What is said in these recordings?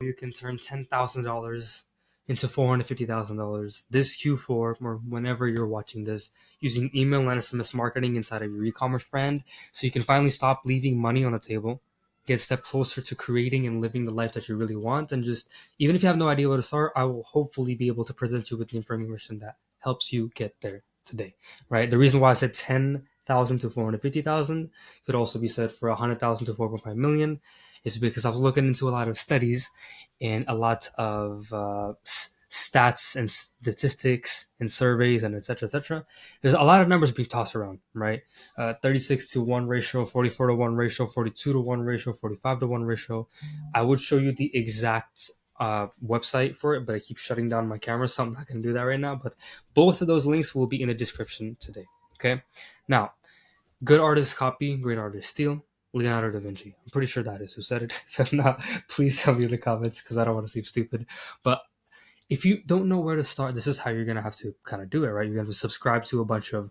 you can turn $10,000 into $450,000 this Q4 or whenever you're watching this using email and SMS marketing inside of your e-commerce brand. So you can finally stop leaving money on the table, get a step closer to creating and living the life that you really want. And just, even if you have no idea where to start, I will hopefully be able to present you with the information that helps you get there today, right? The reason why I said 10,000 to 450,000 could also be said for 100,000 to 4.5 million is because I was looking into a lot of studies and a lot of stats and statistics and surveys and etc. There's a lot of numbers being tossed around, right? 36 to 1 ratio, 44 to 1 ratio, 42 to 1 ratio, 45 to 1 ratio. I would show you the exact website for it, but I keep shutting down my camera, so I'm not going to do that right now. But both of those links will be in the description today. Okay. Now, good artist copy, great artist steal. Leonardo da Vinci. I'm pretty sure that is who said it. If I'm not, please tell me in the comments because I don't want to seem stupid. But if you don't know where to start, this is how you're going to have to kind of do it, right? You're going to subscribe to a bunch of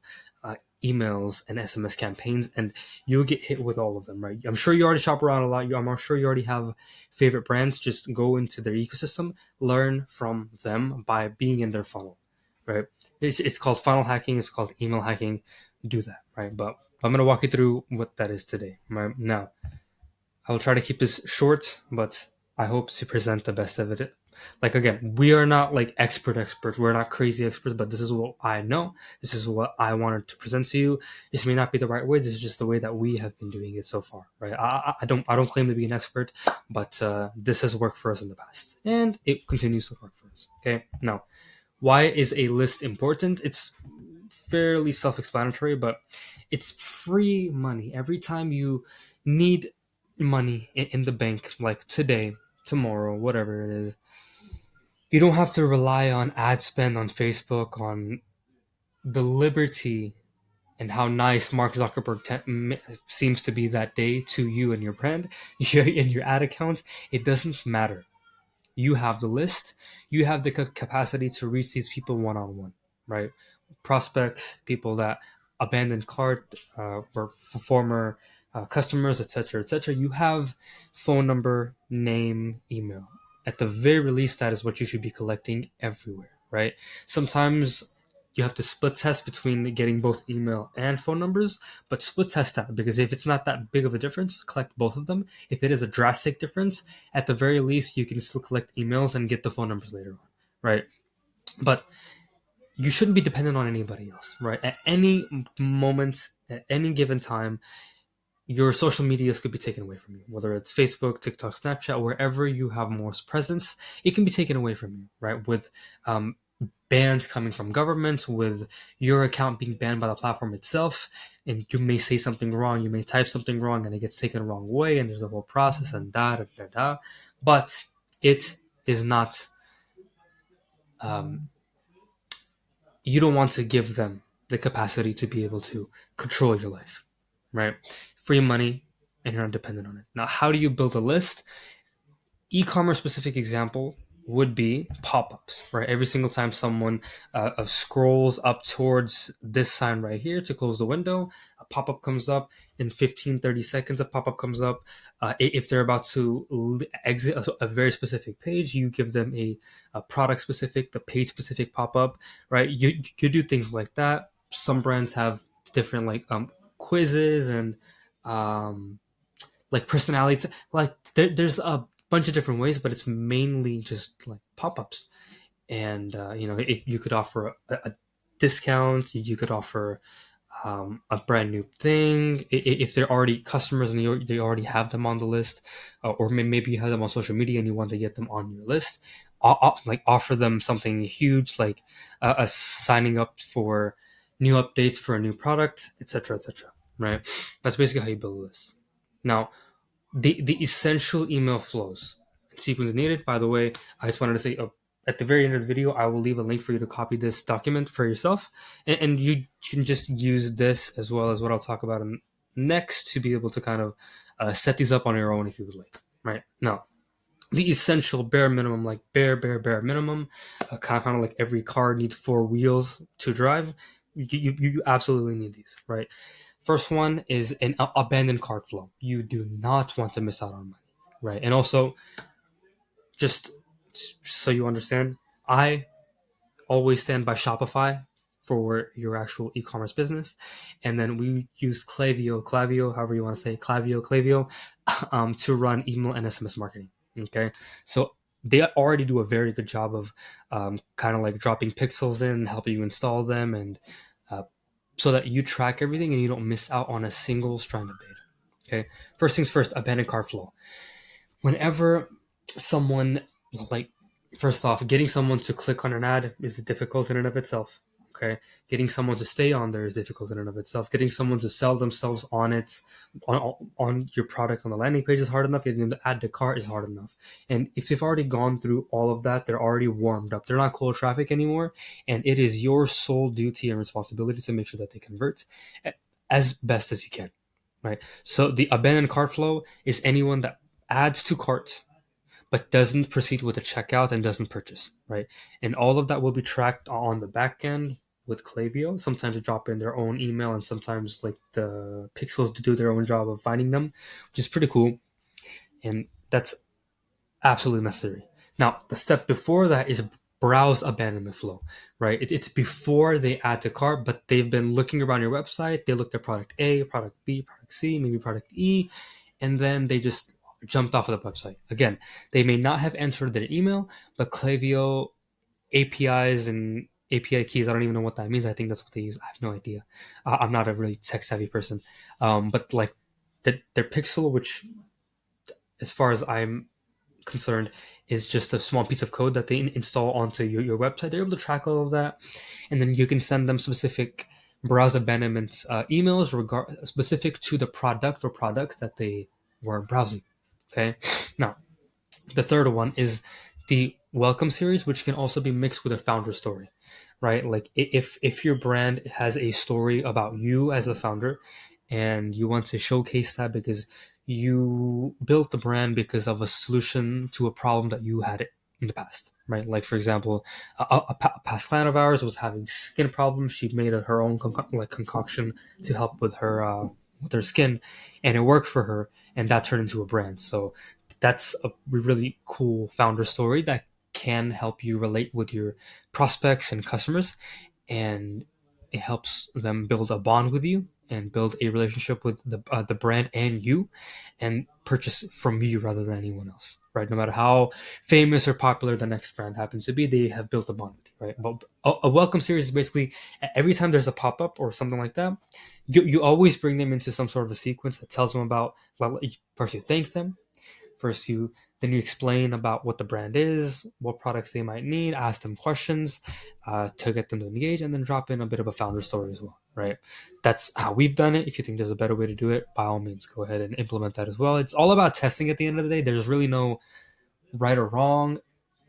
emails and SMS campaigns, and you'll get hit with all of them, right? I'm sure you already shop around a lot. I'm sure you already have favorite brands. Just go into their ecosystem, learn from them by being in their funnel, right? It's called funnel hacking. It's called email hacking. Do that, right? But I'm going to walk you through what that is today. Right? Now, I'll try to keep this short, but I hope to present the best of it. Like, again, we are not like experts. We're not crazy experts, but this is what I know. This is what I wanted to present to you. This may not be the right way. This is just the way that we have been doing it so far, right? I don't claim to be an expert, but this has worked for us in the past, and it continues to work for us. Okay, now, why is a list important? It's fairly self-explanatory, but it's free money. Every time you need money in the bank, like today, tomorrow, whatever it is, you don't have to rely on ad spend on Facebook, on the liberty and how nice Mark Zuckerberg seems to be that day to you and your brand, in your ad account. It doesn't matter. You have the list. You have the capacity to reach these people one-on-one, right? Prospects, people that abandoned cart, were former customers, etc. You have phone number, name, email. At the very least, that is what you should be collecting everywhere, right? Sometimes you have to split test between getting both email and phone numbers, but split test that, because if it's not that big of a difference, collect both of them. If it is a drastic difference, at the very least, you can still collect emails and get the phone numbers later on, right? But you shouldn't be dependent on anybody else, right? At any moment, at any given time, your social medias could be taken away from you, whether it's Facebook, TikTok, Snapchat, wherever you have more presence, it can be taken away from you, right? With bans coming from governments, with your account being banned by the platform itself, and you may say something wrong, you may type something wrong, and it gets taken the wrong way, and there's a whole process and da. But it is not. Um, you don't want to give them the capacity to be able to control your life, right? Free money, and you're not dependent on it. Now, how do you build a list? E-commerce specific example would be pop-ups, right? Every single time someone scrolls up towards this sign right here to close the window, a pop-up comes up. In 15-30 seconds, a pop-up comes up. If they're about to exit a very specific page, you give them a product specific, the page specific pop-up, right? You do things like that. Some brands have different like quizzes and like personalities. Like there's a bunch of different ways, but it's mainly just like pop-ups. And you could offer a discount. You could offer a brand new thing if they're already customers and they already have them on the list, or maybe you have them on social media and you want to get them on your list. Like offer them something huge, like signing up for new updates for a new product, etc. Right? That's basically how you build a list. Now, the essential email flows and sequence needed. By the way, I just wanted to say at the very end of the video, I will leave a link for you to copy this document for yourself, and you can just use this as well as what I'll talk about next to be able to kind of set these up on your own if you would like. Right now, the essential bare minimum, like bare minimum, kind of like every car needs four wheels to drive. You absolutely need these, right? First one is an abandoned cart flow. You do not want to miss out on money, right? And also, just so you understand, I always stand by Shopify for your actual e-commerce business, and then we use Klaviyo, however you want to say it, Klaviyo, to run email and SMS marketing. Okay, so they already do a very good job of kind of like dropping pixels in, helping you install them, and so that you track everything and you don't miss out on a single strand of data. Okay, first things first, abandoned cart flow. Whenever someone, like, first off, getting someone to click on an ad is difficult in and of itself. Okay, getting someone to stay on there is difficult in and of itself. Getting someone to sell themselves on it, on your product on the landing page is hard enough. Getting them to add to cart is hard enough. And if they've already gone through all of that, they're already warmed up. They're not cold traffic anymore, and it is your sole duty and responsibility to make sure that they convert as best as you can. Right. So the abandoned cart flow is anyone that adds to cart but doesn't proceed with the checkout and doesn't purchase, right? And all of that will be tracked on the back end with Klaviyo. Sometimes they drop in their own email, and sometimes like the pixels to do their own job of finding them, which is pretty cool. And that's absolutely necessary. Now, the step before that is browse abandonment flow, right? It's before they add to cart, but they've been looking around your website. They looked at product A, product B, product C, maybe product E, and then they just jumped off of the website. Again, they may not have entered their email, but Klaviyo APIs and API keys, I don't even know what that means. I think that's what they use. I have no idea. I'm not a really tech savvy person. But like their pixel, which as far as I'm concerned, is just a small piece of code that they install onto your website. They're able to track all of that. And then you can send them specific browse abandonment emails specific to the product or products that they were browsing. Okay. Now, the third one is the welcome series, which can also be mixed with a founder story, right? Like if your brand has a story about you as a founder and you want to showcase that because you built the brand because of a solution to a problem that you had in the past, right? Like, for example, a past client of ours was having skin problems. She made her own concoction to help with her skin, and it worked for her, and that turned into a brand. So that's a really cool founder story that can help you relate with your prospects and customers, and it helps them build a bond with you and build a relationship with the brand and you, and purchase from you rather than anyone else, right? No matter how famous or popular the next brand happens to be, they have built a bond with you, right? But a welcome series is basically every time there's a pop-up or something like that, you always bring them into some sort of a sequence that tells them about, well, first you thank them. First, then you explain about what the brand is, what products they might need, ask them questions to get them to engage, and then drop in a bit of a founder story as well, right? That's how we've done it. If you think there's a better way to do it, by all means, go ahead and implement that as well. It's all about testing at the end of the day. There's really no right or wrong,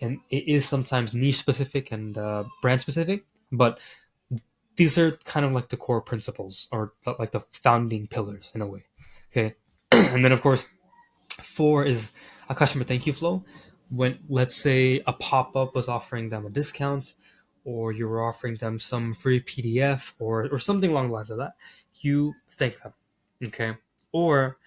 and it is sometimes niche specific and brand specific, but these are kind of like the core principles or like the founding pillars in a way, okay? And then, of course, 4 is a customer thank you flow. When, let's say, a pop-up was offering them a discount, or you were offering them some free PDF or something along the lines of that, you thank them, okay? Or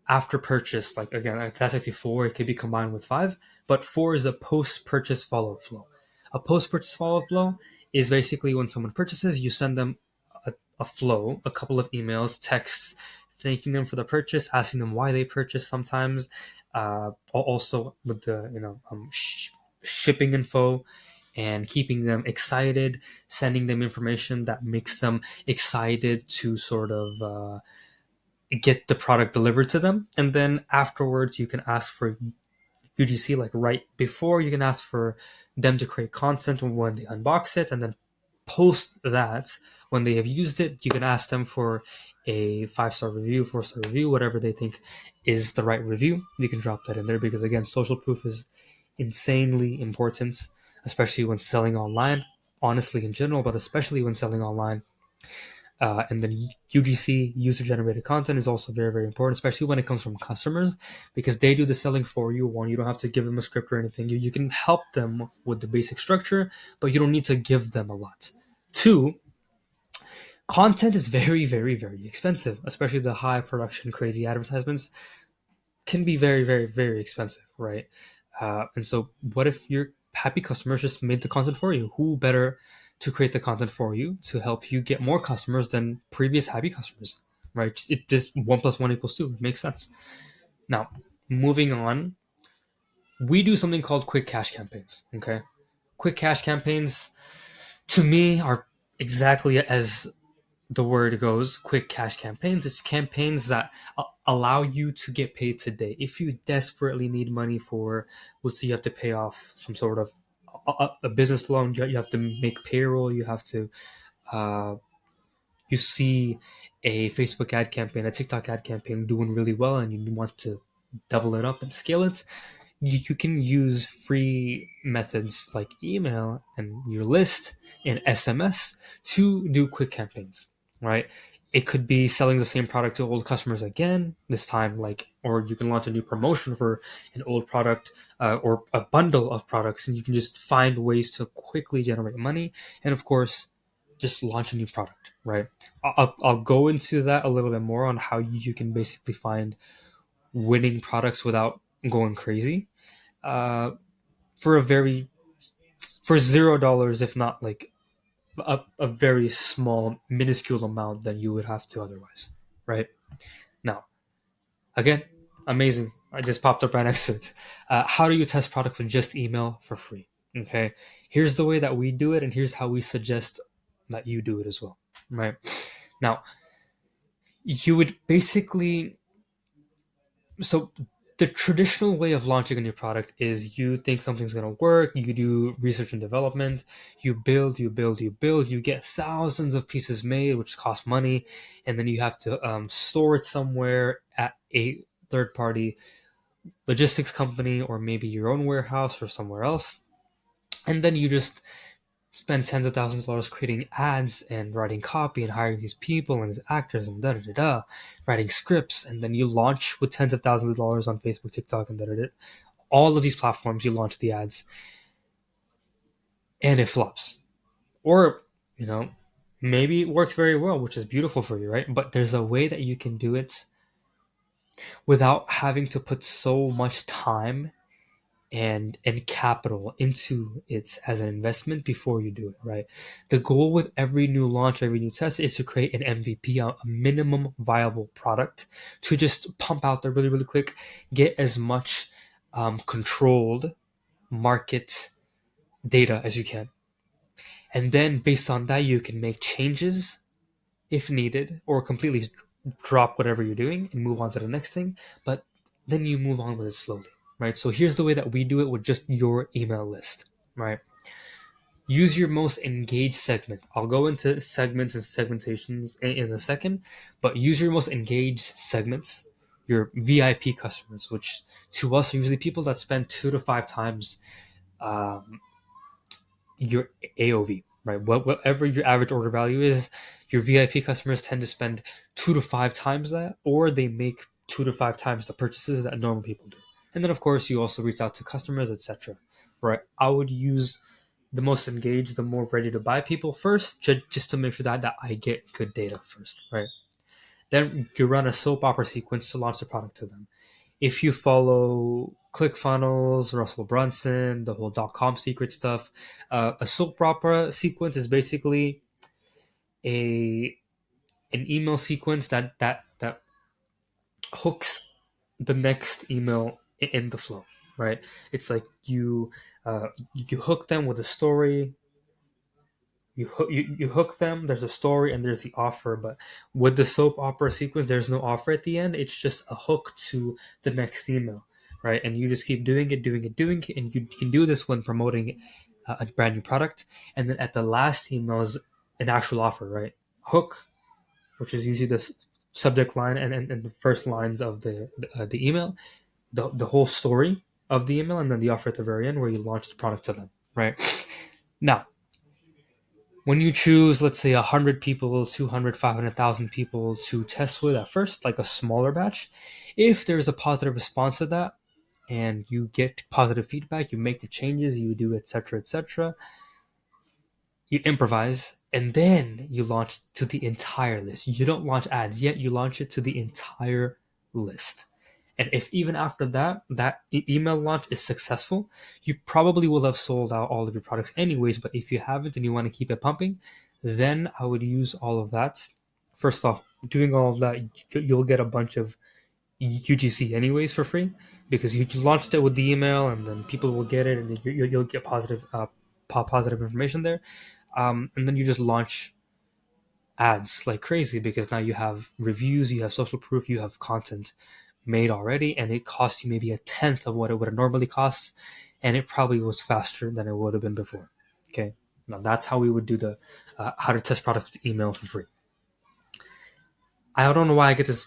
after purchase, like, again, that's actually 4. It could be combined with 5, but 4 is a post-purchase follow-up flow. A post-purchase follow-up flow is basically when someone purchases, you send them a flow, a couple of emails, texts, thanking them for the purchase, asking them why they purchased sometimes, also with the shipping info, and keeping them excited, sending them information that makes them excited to sort of get the product delivered to them. And then afterwards, you can ask for UGC, like right before, you can ask for them to create content when they unbox it, and then post that, when they have used it, you can ask them for a 5-star review, 4-star review, whatever they think is the right review. You can drop that in there because, again, social proof is insanely important, especially when selling online, honestly in general, but especially when selling online. And then UGC, user generated content, is also very, very important, especially when it comes from customers, because they do the selling for you. One, you don't have to give them a script or anything. You can help them with the basic structure, but you don't need to give them a lot. 2, content is very, very, very expensive, especially the high production, crazy advertisements can be very, very, very expensive, right? And so, what if your happy customers just made the content for you? Who better to create the content for you to help you get more customers than previous happy customers, right? It just 1 + 1 = 2. It makes sense. Now, moving on, we do something called quick cash campaigns. Okay, quick cash campaigns to me are exactly as the word goes, quick cash campaigns. It's campaigns that allow you to get paid today. If you desperately need money for, let's say you have to pay off some sort of a business loan, you have to make payroll, you have to, uh, you see a Facebook ad campaign, a TikTok ad campaign doing really well, and you want to double it up and scale it, you can use free methods like email and your list and SMS to do quick campaigns, right? It could be selling the same product to old customers again, this time, like, or you can launch a new promotion for an old product, or a bundle of products, and you can just find ways to quickly generate money. And of course, just launch a new product, right? I'll go into that a little bit more on how you can basically find winning products without going crazy, uh, for a very for $0, if not like a very small minuscule amount than you would have to otherwise, right? Now, again, amazing. I just popped up right next to it. How do you test product with just email for free? Okay, here's the way that we do it, and here's how we suggest that you do it as well, right? Now, you would basically, so the traditional way of launching a new product is you think something's going to work, you do research and development, you get thousands of pieces made, which cost money, and then you have to store it somewhere at a third party logistics company, or maybe your own warehouse or somewhere else. And then you just spend tens of thousands of dollars creating ads and writing copy and hiring these people and these actors and writing scripts, and then you launch with tens of thousands of dollars on Facebook, TikTok, and all of these platforms. You launch the ads, and it flops, or maybe it works very well, which is beautiful for you, right? But there's a way that you can do it without having to put so much time and capital into it as an investment before you do it, right? The goal with every new launch, every new test, is to create an MVP, a minimum viable product, to just pump out there really, really quick, get as much controlled market data as you can. And then based on that, you can make changes if needed, or completely drop whatever you're doing and move on to the next thing. But then you move on with it slowly, right? So here's the way that we do it with just your email list, right? Use your most engaged segment. I'll go into segments and segmentations in a second, but use your most engaged segments, your VIP customers, which to us are usually people that spend 2 to 5 times your AOV, right? Whatever your average order value is, your VIP customers tend to spend 2 to 5 times that, or they make 2 to 5 times the purchases that normal people do. And then, of course, you also reach out to customers, etc. Right? I would use the most engaged, the more ready to buy people first, just to make sure that I get good data first, right? Then you run a soap opera sequence to launch the product to them. If you follow ClickFunnels, Russell Brunson, the whole .com secret stuff, a soap opera sequence is basically a an email sequence that hooks the next email in the flow, right? It's like you hook them with a story. You hook them. There's a story and there's the offer, but with the soap opera sequence, there's no offer at the end. It's just a hook to the next email, right? And you just keep doing it, and you can do this when promoting a brand new product. And then at the last email is an actual offer, right? Hook, which is usually the subject line and the first lines of the email, the whole story of the email, and then the offer at the very end where you launch the product to them, right? Now, when you choose, let's say, 100 people, 200, 500,000 people to test with at first, like a smaller batch, if there's a positive response to that and you get positive feedback, you make the changes, you do etc., etc., you improvise, and then you launch to the entire list. You don't launch ads yet, you launch it to the entire list. And if even after that email launch is successful, you probably will have sold out all of your products anyways. But if you haven't and you want to keep it pumping, then I would use all of that. First off, doing all of that, you'll get a bunch of UGC anyways for free because you launched it with the email, and then people will get it, and you'll get positive information there. And then you just launch ads like crazy because now you have reviews, you have social proof, you have content made already, and it costs you maybe a tenth of what it would have normally cost, and it probably was faster than it would have been before. Okay, now that's how we would do the how to test product with email for free. I don't know why I get this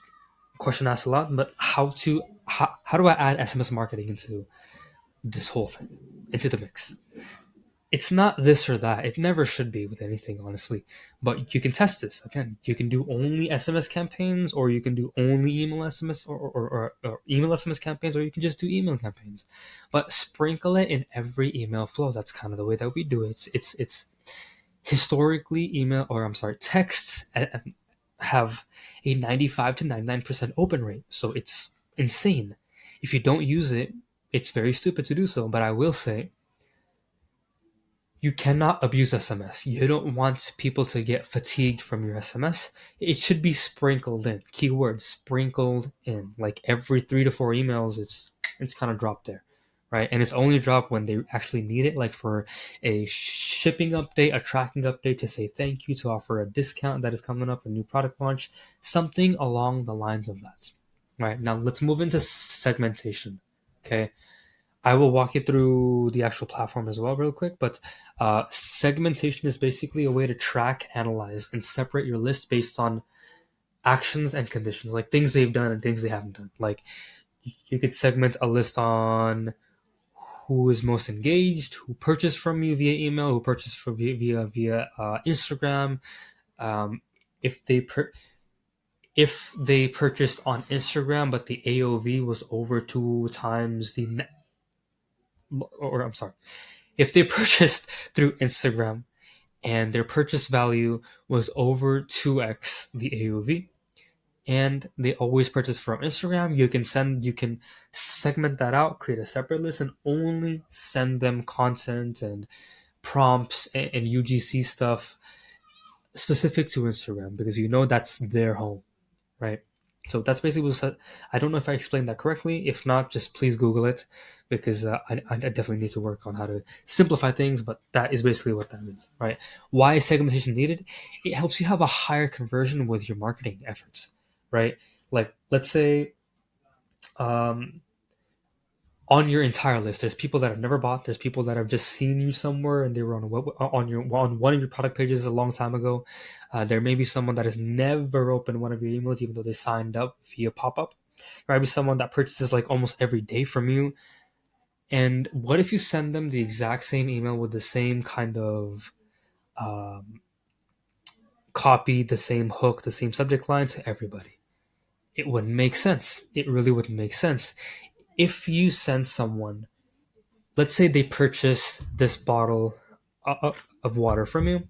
question asked a lot, but how do I add SMS marketing into this whole thing, into the mix? It's not this or that. It never should be with anything, honestly. But you can test this. Again, you can do only SMS campaigns, or you can do only email SMS or email SMS campaigns, or you can just do email campaigns. But sprinkle it in every email flow. That's kind of the way that we do it. It's historically email, or I'm sorry, texts have a 95 to 99% open rate. So it's insane. If you don't use it, it's very stupid to do so. But I will say, you cannot abuse SMS. You don't want people to get fatigued from your SMS. It should be sprinkled in. Keyword sprinkled in. Like every 3 to 4 emails, it's kind of dropped there, right? And it's only dropped when they actually need it, like for a shipping update, a tracking update to say thank you, to offer a discount that is coming up, a new product launch, something along the lines of that. Right, now let's move into segmentation. Okay, I will walk you through the actual platform as well, real quick. But segmentation is basically a way to track, analyze, and separate your list based on actions and conditions, like things they've done and things they haven't done. Like you could segment a list on who is most engaged, who purchased from you via email, who purchased from via Instagram. Um, if they if they purchased on Instagram, but the AOV was over 2 times the or I'm sorry, if they purchased through Instagram and their purchase value was over 2x the AOV, and they always purchase from Instagram, you can segment that out, create a separate list, and only send them content and prompts and UGC stuff specific to Instagram because you know that's their home, right? So that's basically what said. I don't know if I explained that correctly. If not, just please Google it because I definitely need to work on how to simplify things. But that is basically what that means, right? Why is segmentation needed? It helps you have a higher conversion with your marketing efforts, right? Like let's say um, on your entire list, there's people that have never bought. There's people that have just seen you somewhere and they were on one of your product pages a long time ago. There may be someone that has never opened one of your emails, even though they signed up via pop up. There might be someone that purchases like almost every day from you. And what if you send them the exact same email with the same kind of um, copy, the same hook, the same subject line to everybody? It wouldn't make sense. It really wouldn't make sense. If you send someone, let's say they purchase this bottle of water from you,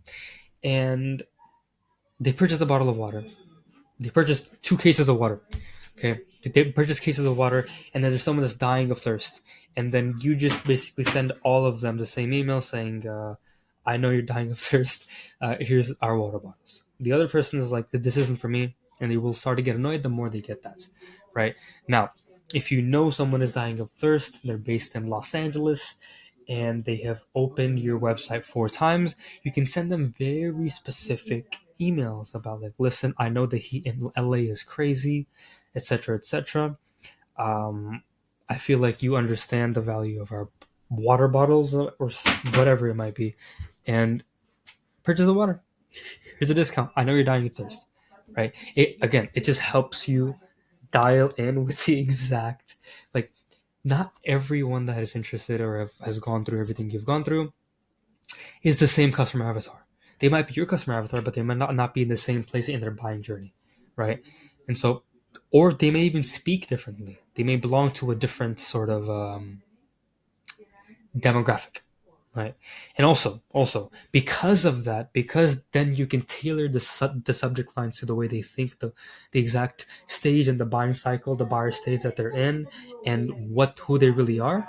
and they purchase a bottle of water. They purchase 2 cases of water. Okay, they purchase cases of water, and then there's someone that's dying of thirst, and then you just basically send all of them the same email saying, "I know you're dying of thirst. Here's our water bottles." The other person is like, "This isn't for me," and they will start to get annoyed the more they get that. Right now, if you know someone is dying of thirst, they're based in Los Angeles, and they have opened your website 4 times, you can send them very specific emails about like, listen, I know the heat in LA is crazy, etc., etc. Um, I feel like you understand the value of our water bottles or whatever it might be, and purchase the water. Here's a discount. I know you're dying of thirst, right? It just helps you dial in with the exact, like, not everyone that is interested or has gone through everything you've gone through is the same customer avatar. They might be your customer avatar, but they might not be in the same place in their buying journey, right? And so, or they may even speak differently. They may belong to a different sort of demographic, right? And also because of that, because then you can tailor the subject lines to the way they think, the exact stage in the buying cycle, the buyer stage that they're in, and what who they really are.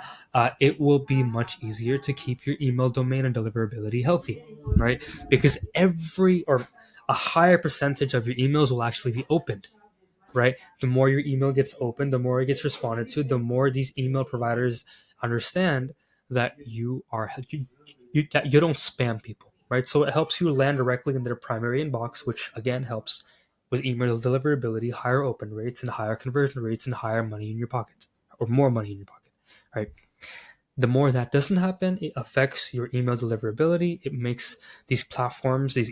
It will be much easier to keep your email domain and deliverability healthy, right? Because every or a higher percentage of your emails will actually be opened, right? The more your email gets open, the more it gets responded to, the more these email providers understand that you don't spam people, right? So it helps you land directly in their primary inbox, which again helps with email deliverability, higher open rates, and higher conversion rates, and higher money in your pocket, or more money in your pocket, right? The more that doesn't happen, it affects your email deliverability. It makes these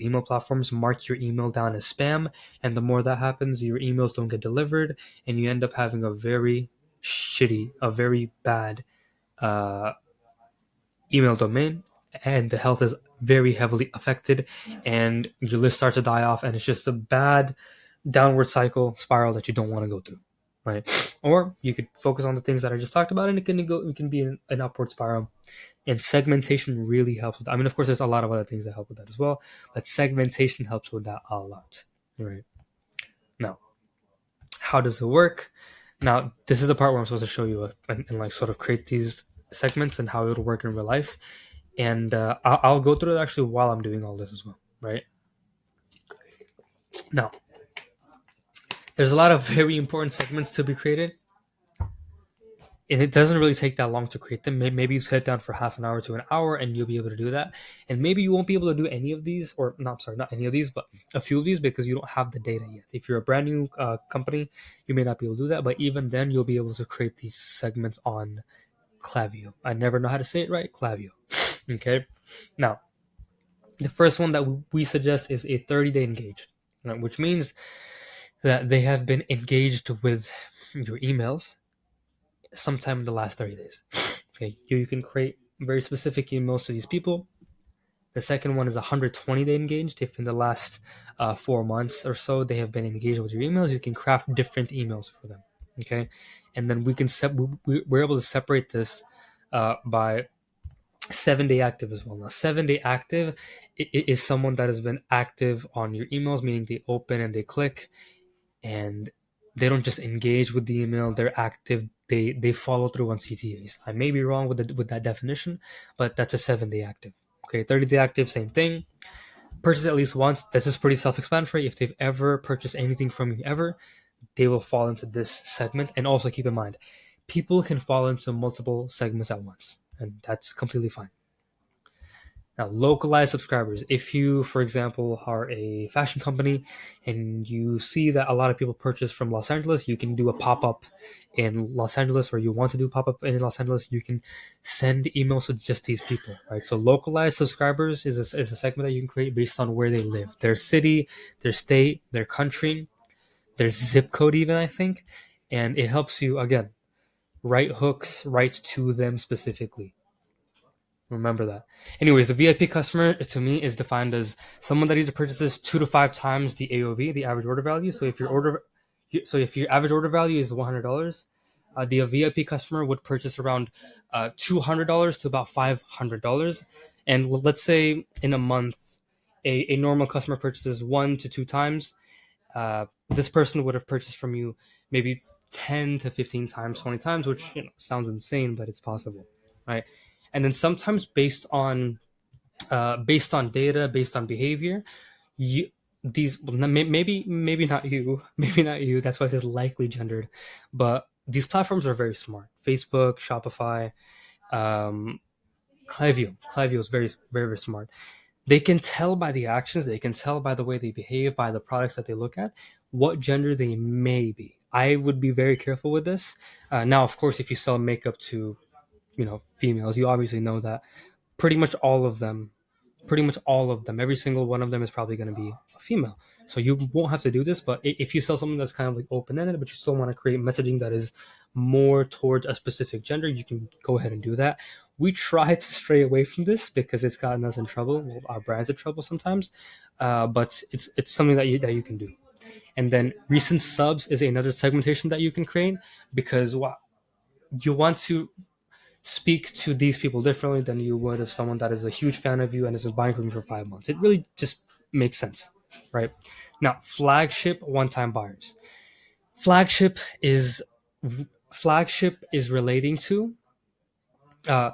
email platforms, mark your email down as spam. And the more that happens, your emails don't get delivered, and you end up having a very bad uh, email domain, and the health is very heavily affected, and your list starts to die off, and it's just a bad downward cycle spiral that you don't want to go through, right? Or you could focus on the things that I just talked about, and it can be an upward spiral. And segmentation really helps with that. I mean, of course, there's a lot of other things that help with that as well, but segmentation helps with that a lot, right? Now, how does it work? Now, this is the part where I'm supposed to show you and like sort of create these segments and how it'll work in real life. And I'll go through it actually while I'm doing all this as well, right? Now, there's a lot of very important segments to be created, and it doesn't really take that long to create them. Maybe you sit down for half an hour to an hour and you'll be able to do that. And maybe you won't be able to do any of these, or not, sorry, not any of these, but a few of these, because you don't have the data yet. If you're a brand new company, you may not be able to do that, but even then you'll be able to create these segments on Klaviyo. I never know how to say it right. Klaviyo. Okay. Now, the first one that we suggest is a 30-day engaged, right? Which means that they have been engaged with your emails sometime in the last 30 days. Okay, you can create very specific emails to these people. The second one is 120-day engaged. If in the last 4 months or so they have been engaged with your emails, you can craft different emails for them. Okay, and then we're able to separate this by 7-day active as well. Now, 7-day active is someone that has been active on your emails, meaning they open and they click, and they don't just engage with the email, they're active, they follow through on CTAs. I may be wrong with that definition, but that's a 7-day active. Okay, 30-day active, same thing. Purchase at least once. This is pretty self-explanatory. If they've ever purchased anything from you ever, they will fall into this segment. And also keep in mind, people can fall into multiple segments at once, and that's completely fine. Now, localized subscribers. If you, for example, are a fashion company and you see that a lot of people purchase from Los Angeles, you can do a pop up in Los Angeles, or you want to do a pop up in Los Angeles, you can send emails to just these people, right? So, localized subscribers is a segment that you can create based on where they live, their city, their state, their country, their zip code, even, I think. And it helps you, again, write hooks right to them specifically. Remember that. Anyways, the VIP customer to me is defined as someone that either purchases 2 to 5 times the AOV, the average order value. So if your average order value is $100, the VIP customer would purchase around $200 to about $500. And let's say in a month, a normal customer purchases 1 to 2 times. This person would have purchased from you maybe 10 to 15 times, 20 times, which sounds insane, but it's possible, right? And then sometimes based on data, based on behavior, you these maybe not you, maybe not you. That's why it is likely gendered, but these platforms are very smart. Facebook, Shopify, um, Klaviyo is very very very smart. They can tell by the actions, they can tell by the way they behave, by the products that they look at, what gender they may be. I would be very careful with this. Now, of course, if you sell makeup to females, you obviously know that pretty much all of them every single one of them is probably going to be a female. So you won't have to do this, but if you sell something that's kind of like open-ended, but you still want to create messaging that is more towards a specific gender, you can go ahead and do that. We try to stray away from this because it's gotten us in trouble, well, our brands in trouble sometimes, but it's something that you can do. And then recent subs is another segmentation that you can create, because you want to speak to these people differently than you would if someone that is a huge fan of you and has been buying from you for 5 months. It really just makes sense, right? Now, flagship one-time buyers. Flagship is flagship is relating to uh,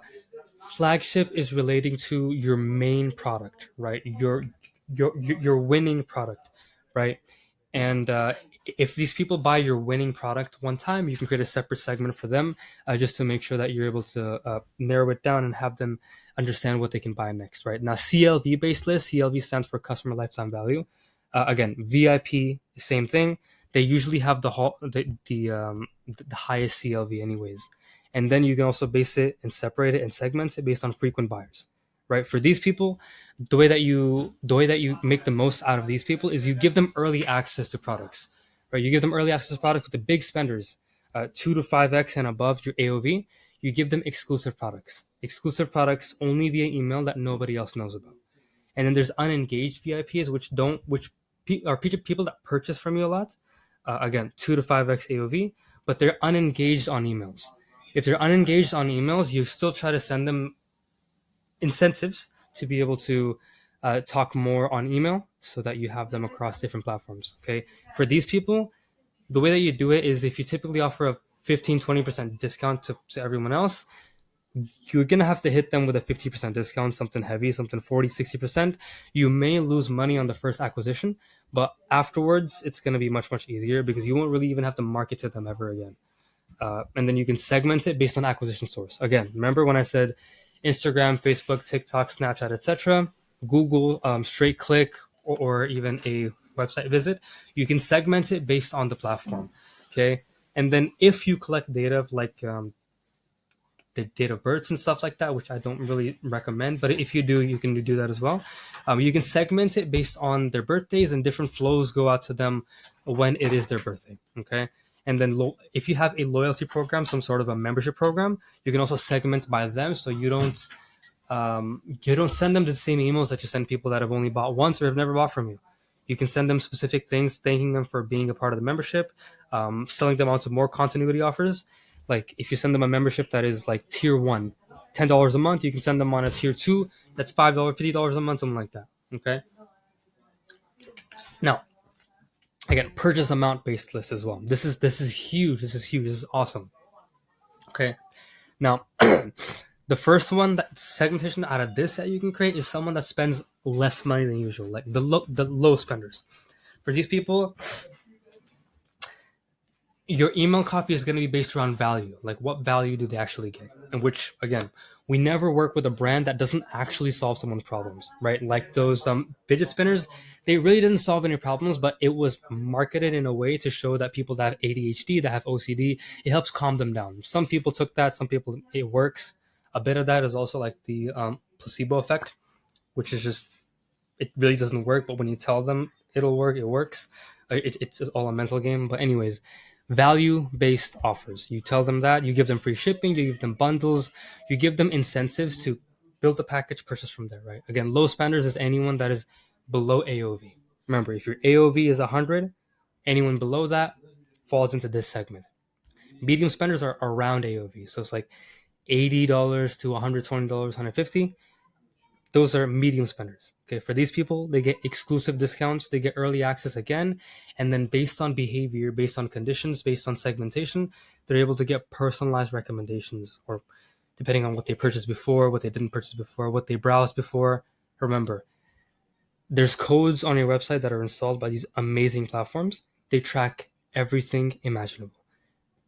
flagship is relating to your main product, right? Your winning product, right? And if these people buy your winning product one time, you can create a separate segment for them, just to make sure that you're able to narrow it down and have them understand what they can buy next, right? Now, CLV based list. CLV stands for customer lifetime value. Again, VIP, same thing. They usually have the highest CLV anyways, and then you can also base it and separate it and segment it based on frequent buyers, right? For these people, the way that you make the most out of these people is you give them early access to products, right? You give them early access to products with the big spenders, 2 to 5x and above your AOV. You give them exclusive products only via email that nobody else knows about. And then there's unengaged VIPs, which are people that purchase from you a lot. Again, 2 to 5x AOV, but they're unengaged on emails. If they're unengaged on emails, you still try to send them incentives to be able to talk more on email so that you have them across different platforms. Okay. For these people, the way that you do it is if you typically offer a 15-20% discount to everyone else, you're going to have to hit them with a 50% discount, something heavy, something 40-60%. You may lose money on the first acquisition, but afterwards it's going to be much, much easier because you won't really even have to market to them ever again. And then you can segment it based on acquisition source. Again, remember when I said Instagram, Facebook, TikTok, Snapchat, etc., Google, straight click, or even a website visit, you can segment it based on the platform. Okay. And then if you collect data like the date of births and stuff like that, which I don't really recommend, but if you do, you can do that as well. You can segment it based on their birthdays, and different flows go out to them when it is their birthday. Okay. And then if you have a loyalty program, some sort of a membership program, you can also segment by them, so you don't send them the same emails that you send people that have only bought once or have never bought from you. You can send them specific things, thanking them for being a part of the membership, selling them onto more continuity offers. Like if you send them a membership that is like tier one, $10 a month, you can send them on a tier two that's $5, $50 a month, something like that. Okay. Now, again, purchase amount based list as well. This is huge. This is huge. This is awesome. Okay. Now, the first one, that segmentation out of this that you can create, is someone that spends less money than usual, like the low spenders. For these people, your email copy is going to be based around value, like what value do they actually get, and which, again, we never work with a brand that doesn't actually solve someone's problems, right? Like those fidget spinners, they really didn't solve any problems, but it was marketed in a way to show that people that have ADHD, that have OCD, it helps calm them down. Some people took that, some people it works. A bit of that is also like the placebo effect, which is just, it really doesn't work, but when you tell them it'll work, it works. It's all a mental game. But anyways, value based offers, you tell them that, you give them free shipping, you give them bundles, you give them incentives to build a package, purchase from there, right? Again, low spenders is anyone that is below AOV. Remember, if your AOV is 100, anyone below that falls into this segment. Medium spenders are around AOV, so it's like $80 to $120, $150. Those are medium spenders. Okay, for these people, they get exclusive discounts, they get early access again, and then based on behavior, based on conditions, based on segmentation, they're able to get personalized recommendations, or depending on what they purchased before, what they didn't purchase before, what they browsed before. Remember, there's codes on your website that are installed by these amazing platforms. They track everything imaginable.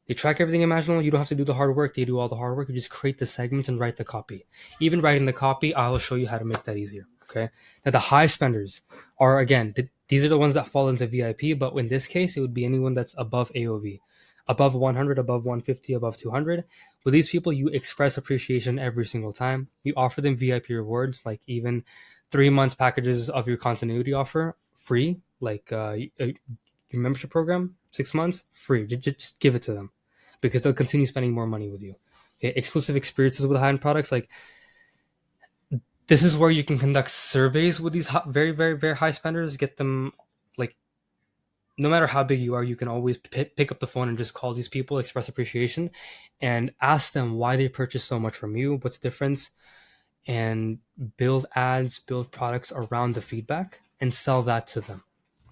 They track everything imaginable. You don't have to do the hard work. They do all the hard work. You just create the segment and write the copy. Even writing the copy, I will show you how to make that easier. Okay. Now, the high spenders are, again, these are the ones that fall into VIP, but in this case, it would be anyone that's above AOV, above 100, above 150, above 200. With these people, you express appreciation every single time. You offer them VIP rewards, like even 3-month packages of your continuity offer free, like your membership program, 6 months free. Just give it to them, because they'll continue spending more money with you. Okay? Exclusive experiences with high-end products, like this is where you can conduct surveys with these very, very, very high spenders, get them like no matter how big you are, you can always pick up the phone and just call these people, express appreciation, and ask them why they purchased so much from you, what's the difference, and build ads, build products around the feedback, and sell that to them.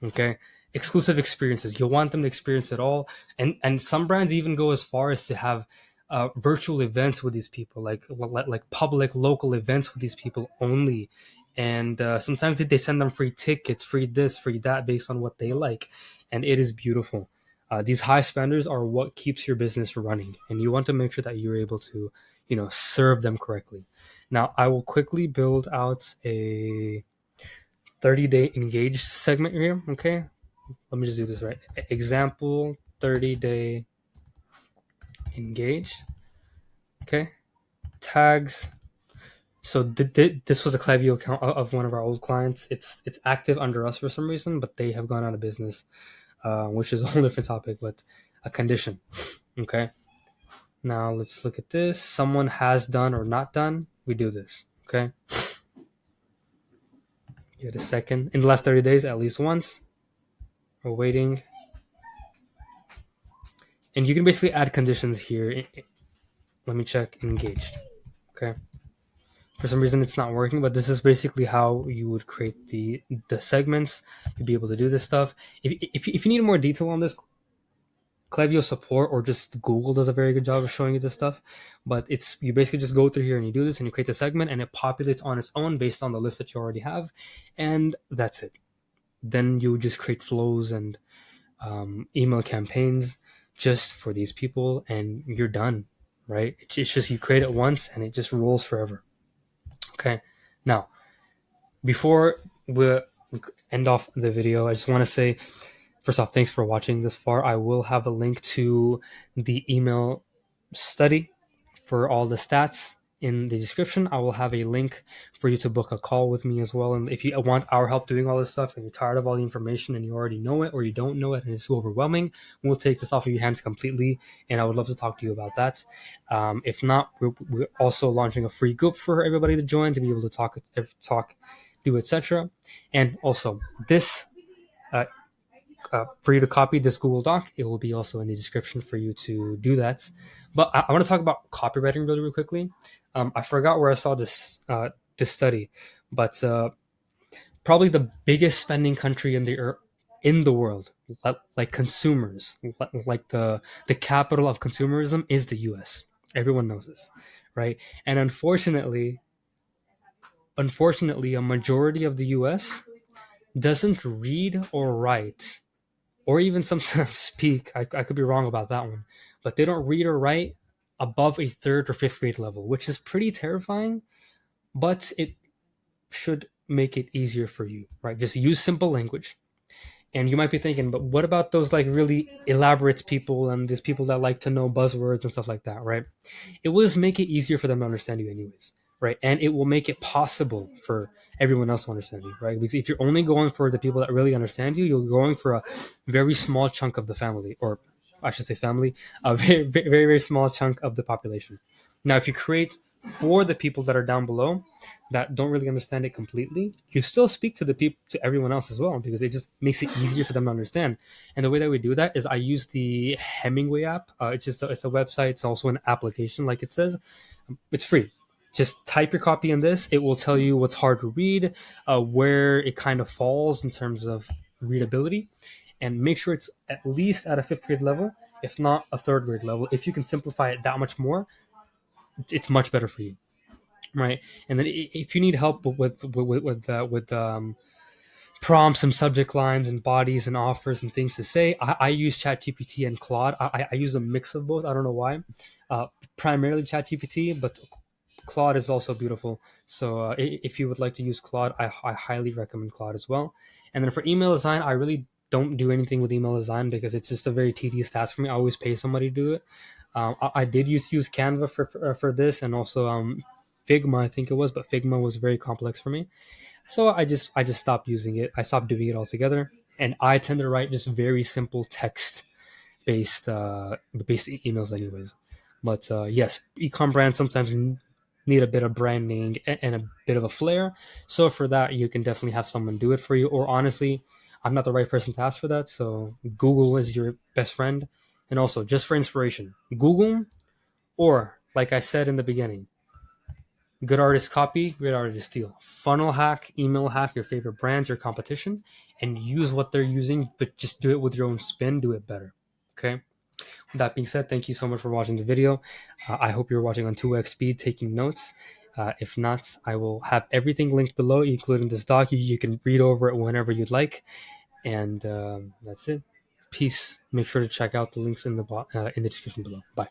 Okay, exclusive experiences. You'll want them to experience it all, and some brands even go as far as to have virtual events with these people, like public local events with these people only. And sometimes they send them free tickets, free this, free that, based on what they like, and it is beautiful. These high spenders are what keeps your business running, and you want to make sure that you're able to, serve them correctly. Now, I will quickly build out a 30-day engaged segment here. Okay, let me just do this right. Example 30-day engaged. Okay, tags. So this was a Klaviyo account of one of our old clients. It's active under us for some reason, but they have gone out of business, which is a whole different topic, but a condition. Okay, now let's look at this. Someone has done or not done. We do this. Okay, give it a second. In the last 30 days, at least once. We're waiting. And you can basically add conditions here. Let me check engaged. Okay. For some reason it's not working, but this is basically how you would create the segments. You'd be able to do this stuff. If you need more detail on this, Klaviyo support or just Google does a very good job of showing you this stuff. But you basically just go through here and you do this and you create the segment and it populates on its own based on the list that you already have. And that's it. Then you would just create flows and email campaigns just for these people and you're done, right? It's just you create it once and it just rolls forever. Okay, now before we end off the video, I just want to say, first off, thanks for watching this far. I will have a link to the email study for all the stats in the description. I will have a link for you to book a call with me as well. And if you want our help doing all this stuff and you're tired of all the information and you already know it or you don't know it and it's too overwhelming, we'll take this off of your hands completely. And I would love to talk to you about that. If not, we're also launching a free group for everybody to join to be able to talk, do, etc. And also this, for you to copy this Google Doc, it will be also in the description for you to do that. But I want to talk about copywriting really quickly. I forgot where I saw this study, but probably the biggest spending country in the world, like consumers, like the capital of consumerism is the U.S. Everyone knows this, right? And unfortunately, a majority of the U.S. doesn't read or write, or even sometimes speak. I could be wrong about that one, but they don't read or write above a 3rd or 5th grade level, which is pretty terrifying, but it should make it easier for you, right? Just use simple language. And you might be thinking, but what about those like really elaborate people and these people that like to know buzzwords and stuff like that, right? It will just make it easier for them to understand you anyways, right? And it will make it possible for everyone else to understand you, right? Because if you're only going for the people that really understand you, you're going for a very small chunk of the family, or I should say family, a very, very, very small chunk of the population. Now, if you create for the people that are down below that don't really understand it completely, you still speak to the people, to everyone else as well, because it just makes it easier for them to understand. And the way that we do that is I use the Hemingway app. It's a website. It's also an application, like it says. It's free. Just type your copy in this. It will tell you what's hard to read, where it kind of falls in terms of readability, and make sure it's at least at a 5th grade level, if not a 3rd grade level. If you can simplify it that much more, it's much better for you, right? And then if you need help with prompts and subject lines and bodies and offers and things to say, I use ChatGPT and Claude. I use a mix of both. I don't know why. Primarily ChatGPT, but Claude is also beautiful. So if you would like to use Claude, I highly recommend Claude as well. And then for email design, I really don't do anything with email design because it's just a very tedious task for me. I always pay somebody to do it. I did use Canva for this, and also Figma, I think it was, but Figma was very complex for me. So I just stopped using it. I stopped doing it altogether. And I tend to write just very simple text based emails anyways. But yes, e-com brands sometimes need a bit of branding and a bit of a flair. So for that, you can definitely have someone do it for you. Or honestly, I'm not the right person to ask for that. So Google is your best friend. And also, just for inspiration, Google, or like I said in the beginning, good artist copy, great artist steal. Funnel hack, email hack your favorite brands, your competition, and use what they're using, but just do it with your own spin. Do it better. Okay. With that being said, thank you so much for watching the video. I hope you're watching on 2x speed, taking notes. If not, I will have everything linked below, including this doc. You can read over it whenever you'd like. And that's it. Peace. Make sure to check out the links in the description below. Bye.